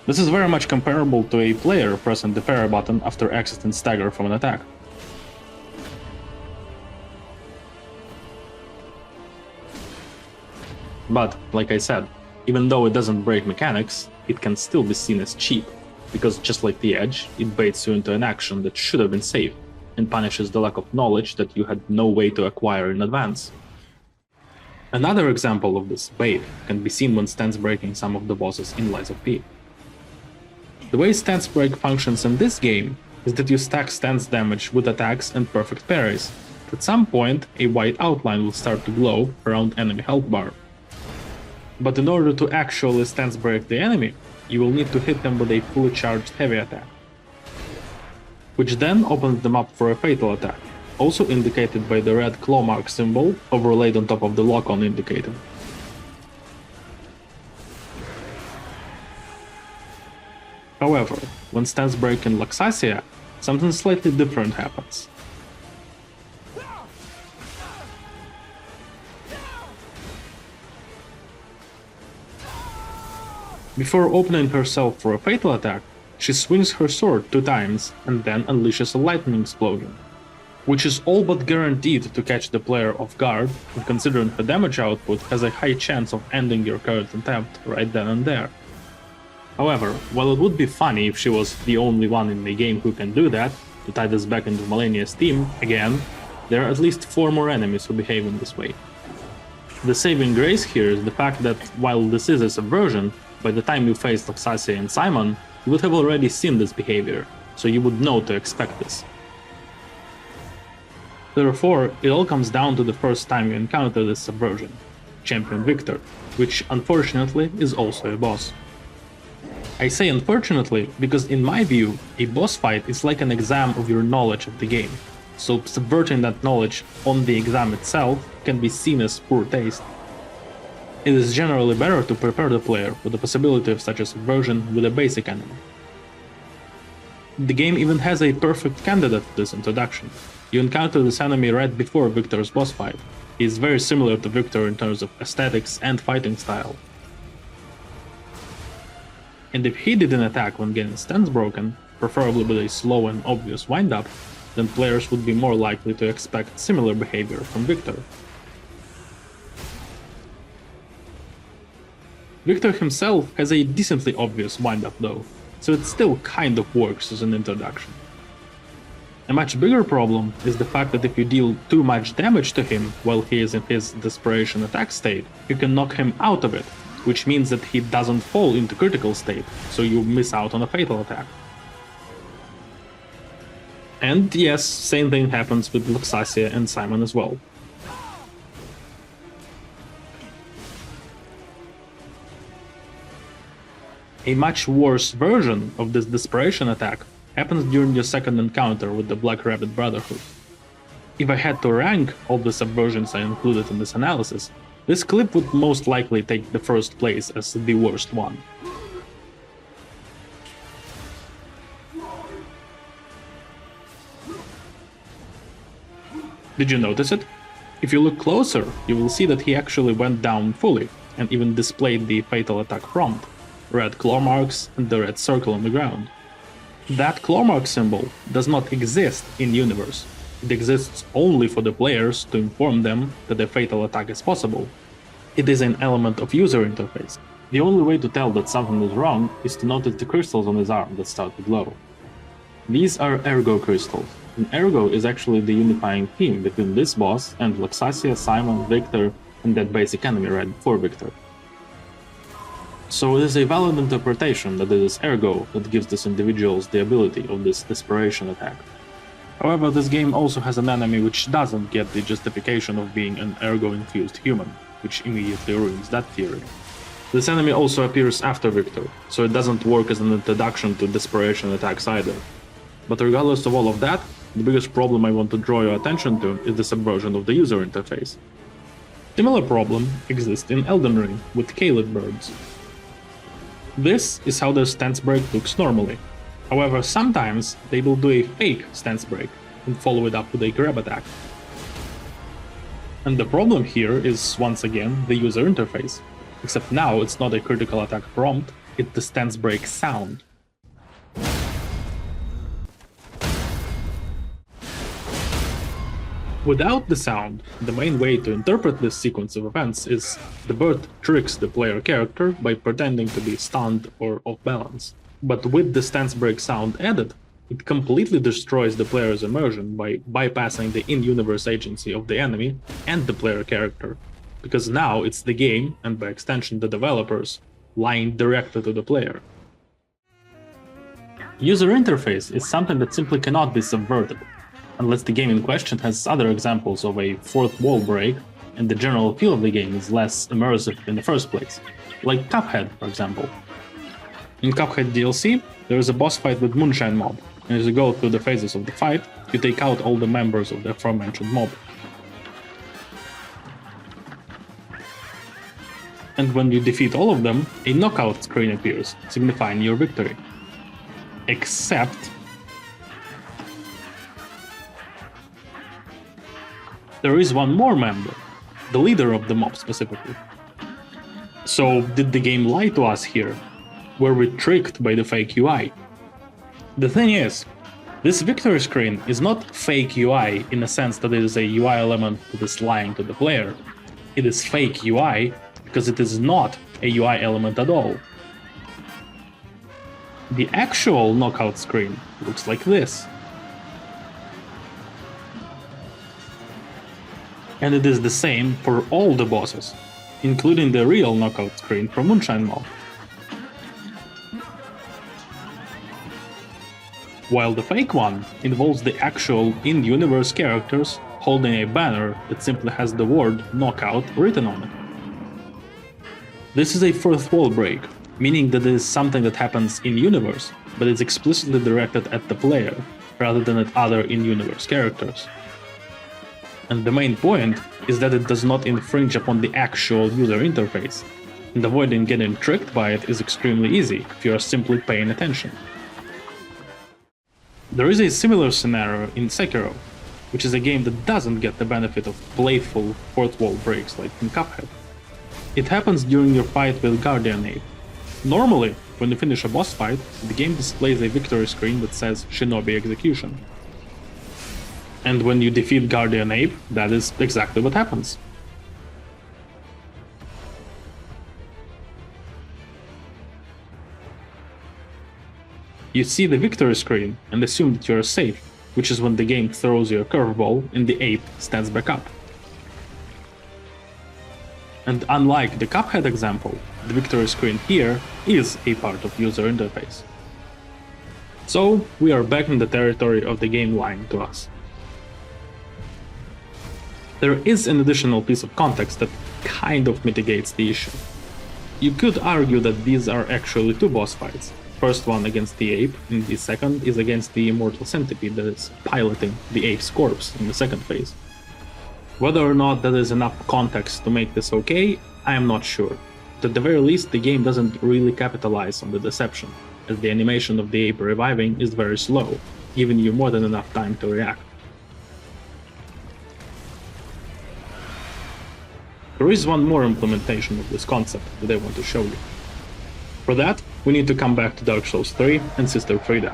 This is very much comparable to a player pressing the parry button after exiting stagger from an attack. But, like I said, even though it doesn't break mechanics, it can still be seen as cheap, because just like the Edge, it baits you into an action that should have been safe, and punishes the lack of knowledge that you had no way to acquire in advance. Another example of this bait can be seen when stance breaking some of the bosses in Lies of P. The way stance break functions in this game is that you stack stance damage with attacks and perfect parries. At some point, a white outline will start to glow around enemy health bar. But in order to actually stance break the enemy, you will need to hit them with a fully charged heavy attack, which then opens them up for a fatal attack, also indicated by the red claw mark symbol overlaid on top of the lock-on indicator. However, when stance break in Luxasia, something slightly different happens. Before opening herself for a fatal attack, she swings her sword 2 times and then unleashes a lightning explosion, which is all but guaranteed to catch the player off guard, and considering her damage output has a high chance of ending your current attempt right then and there. However, while it would be funny if she was the only one in the game who can do that, to tie this back into Malenia's team, again, there are at least 4 more enemies who behave in this way. The saving grace here is the fact that while this is a subversion, by the time you face Luxasia and Simon, you would have already seen this behavior, so you would know to expect this. Therefore, it all comes down to the first time you encounter this subversion, Champion Victor, which unfortunately is also a boss. I say unfortunately because in my view, a boss fight is like an exam of your knowledge of the game, so subverting that knowledge on the exam itself can be seen as poor taste. It is generally better to prepare the player for the possibility of such a subversion with a basic enemy. The game even has a perfect candidate for this introduction. You encounter this enemy right before Victor's boss fight, He is very similar to Victor in terms of aesthetics and fighting style. And if he didn't attack when getting stance broken, preferably with a slow and obvious wind-up, then players would be more likely to expect similar behavior from Victor. Victor himself has a decently obvious wind-up though, so it still kind of works as an introduction. A much bigger problem is the fact that if you deal too much damage to him while he is in his desperation attack state, you can knock him out of it, which means that he doesn't fall into critical state, so you miss out on a fatal attack. And yes, same thing happens with Luxasia and Simon as well. A much worse version of this desperation attack happens during your second encounter with the Black Rabbit Brotherhood. If I had to rank all the subversions I included in this analysis, this clip would most likely take the first place as the worst one. Did you notice it? If you look closer, you will see that he actually went down fully, and even displayed the fatal attack prompt, red claw marks and the red circle on the ground. That claw mark symbol does not exist in universe. It exists only for the players to inform them that a fatal attack is possible. It is an element of user interface. The only way to tell that something is wrong is to notice the crystals on his arm that start to glow. These are ergo crystals, and ergo is actually the unifying theme between this boss and Luxasia, Simon, Victor, and that basic enemy right before Victor. So it is a valid interpretation that it is ergo that gives these individuals the ability of this desperation attack. However, this game also has an enemy which doesn't get the justification of being an ergo-infused human, which immediately ruins that theory. This enemy also appears after Victor, so it doesn't work as an introduction to desperation attacks either. But regardless of all of that, the biggest problem I want to draw your attention to is the subversion of the user interface. Similar problem exists in Elden Ring with Caleb birds. This is how their stance break looks normally. However, sometimes they will do a fake stance break and follow it up with a grab attack. And the problem here is, once again, the user interface. Except now it's not a critical attack prompt, it's the stance break sound. Without the sound, the main way to interpret this sequence of events is the bird tricks the player character by pretending to be stunned or off balance. But with the stance break sound added, it completely destroys the player's immersion by bypassing the in-universe agency of the enemy and the player character, because now it's the game, and by extension the developers, lying directly to the player. User interface is something that simply cannot be subverted, unless the game in question has other examples of a fourth wall break and the general feel of the game is less immersive in the first place, like Cuphead, for example. In Cuphead DLC, there is a boss fight with Moonshine Mob, and as you go through the phases of the fight, you take out all the members of the aforementioned mob. And when you defeat all of them, a knockout screen appears, signifying your victory. Except there is one more member, the leader of the mob specifically. So did the game lie to us here? Were we tricked by the fake UI? The thing is, this victory screen is not fake UI in the sense that it is a UI element that is lying to the player. It is fake UI because it is not a UI element at all. The actual knockout screen looks like this. And it is the same for all the bosses, including the real knockout screen from Moonshine Mob. While the fake one involves the actual in-universe characters holding a banner that simply has the word knockout written on it. This is a fourth wall break, meaning that it is something that happens in-universe, but it's explicitly directed at the player, rather than at other in-universe characters. And the main point is that it does not infringe upon the actual user interface, and avoiding getting tricked by it is extremely easy if you are simply paying attention. There is a similar scenario in Sekiro. which is a game that doesn't get the benefit of playful fourth wall breaks like in Cuphead. It happens during your fight with Guardian Ape. Normally, when you finish a boss fight, the game displays a victory screen that says Shinobi Execution. And when you defeat Guardian Ape, that is exactly what happens. You see the victory screen and assume that you are safe, which is when the game throws you a curveball and the ape stands back up. And unlike the Cuphead example, the victory screen here is a part of user interface. So we are back in the territory of the game lying to us. There is an additional piece of context that kind of mitigates the issue. You could argue that these are actually two boss fights. First one against the ape, and the second is against the immortal centipede that is piloting the ape's corpse in the second phase. Whether or not that is enough context to make this okay, I am not sure. At the very least, the game doesn't really capitalize on the deception, as the animation of the ape reviving is very slow, giving you more than enough time to react. There is one more implementation of this concept that I want to show you. For that, we need to come back to Dark Souls 3 and Sister Friede.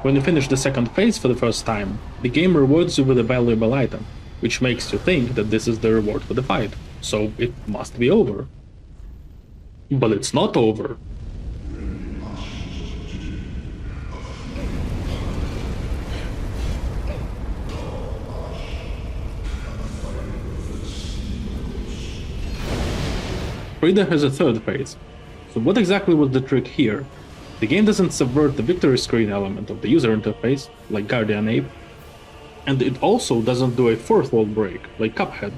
When you finish the second phase for the first time, the game rewards you with a valuable item, which makes you think that this is the reward for the fight, so it must be over. But it's not over. Friede has a third phase. So what exactly was the trick here? The game doesn't subvert the victory screen element of the user interface, like Guardian Ape, and it also doesn't do a fourth wall break, like Cuphead.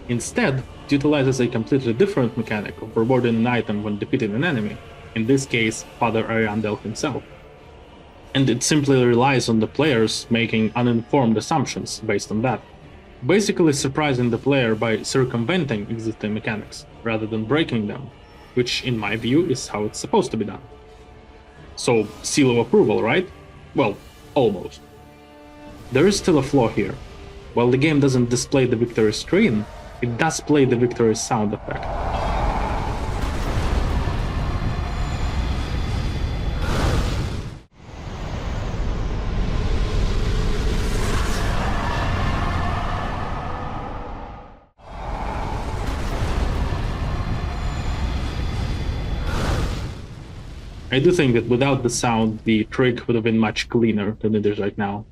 Instead, it utilizes a completely different mechanic of rewarding an item when defeating an enemy, in this case, Father Ariandel himself. And it simply relies on the players making uninformed assumptions based on that, basically surprising the player by circumventing existing mechanics, rather than breaking them, which in my view is how it's supposed to be done. So, seal of approval, right? Well, almost. There is still a flaw here. While the game doesn't display the victory screen, it does play the victory sound effect. I do think that without the sound, the trick would have been much cleaner than it is right now.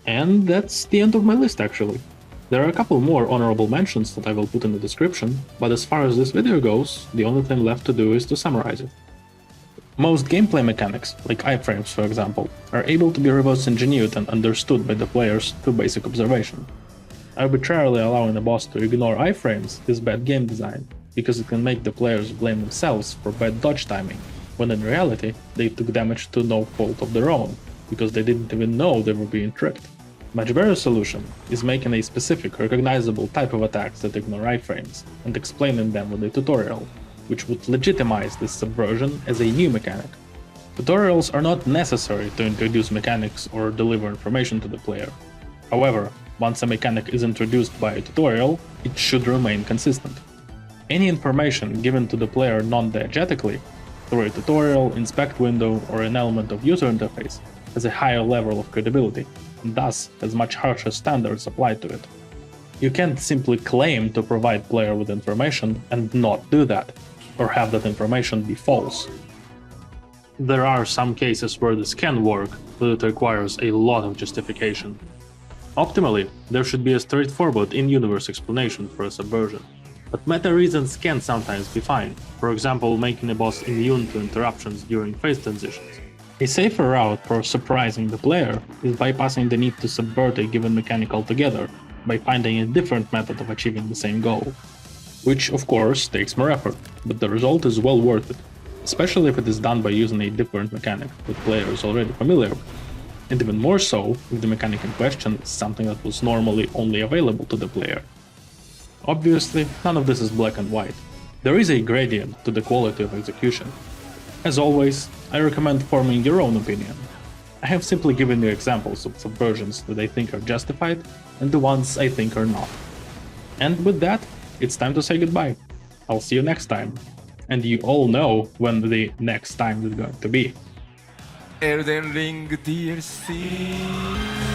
And that's the end of my list, actually. There are a couple more honorable mentions that I will put in the description, but as far as this video goes, the only thing left to do is to summarize it. Most gameplay mechanics, like iframes for example, are able to be reverse engineered and understood by the players through basic observation. Arbitrarily allowing a boss to ignore iframes is bad game design, because it can make the players blame themselves for bad dodge timing, when in reality they took damage to no fault of their own, because they didn't even know they were being tricked. Much better solution is making a specific recognizable type of attacks that ignore iframes, and explaining them with a tutorial, which would legitimize this subversion as a new mechanic. Tutorials are not necessary to introduce mechanics or deliver information to the player. However, once a mechanic is introduced by a tutorial, it should remain consistent. Any information given to the player non-diegetically, through a tutorial, inspect window, or an element of user interface, has a higher level of credibility, and thus has much harsher standards applied to it. You can't simply claim to provide player with information and not do that, or have that information be false. There are some cases where this can work, but it requires a lot of justification. Optimally, there should be a straightforward in-universe explanation for a subversion. But meta reasons can sometimes be fine, for example making a boss immune to interruptions during phase transitions. A safer route for surprising the player is bypassing the need to subvert a given mechanic altogether, by finding a different method of achieving the same goal. Which of course takes more effort, but the result is well worth it, especially if it is done by using a different mechanic that the player is already familiar with. And even more so if the mechanic in question is something that was normally only available to the player. Obviously, none of this is black and white. There is a gradient to the quality of execution. As always, I recommend forming your own opinion. I have simply given you examples of subversions that I think are justified and the ones I think are not. And with that, it's time to say goodbye. I'll see you next time. And you all know when the next time is going to be. Elden Ring DLC.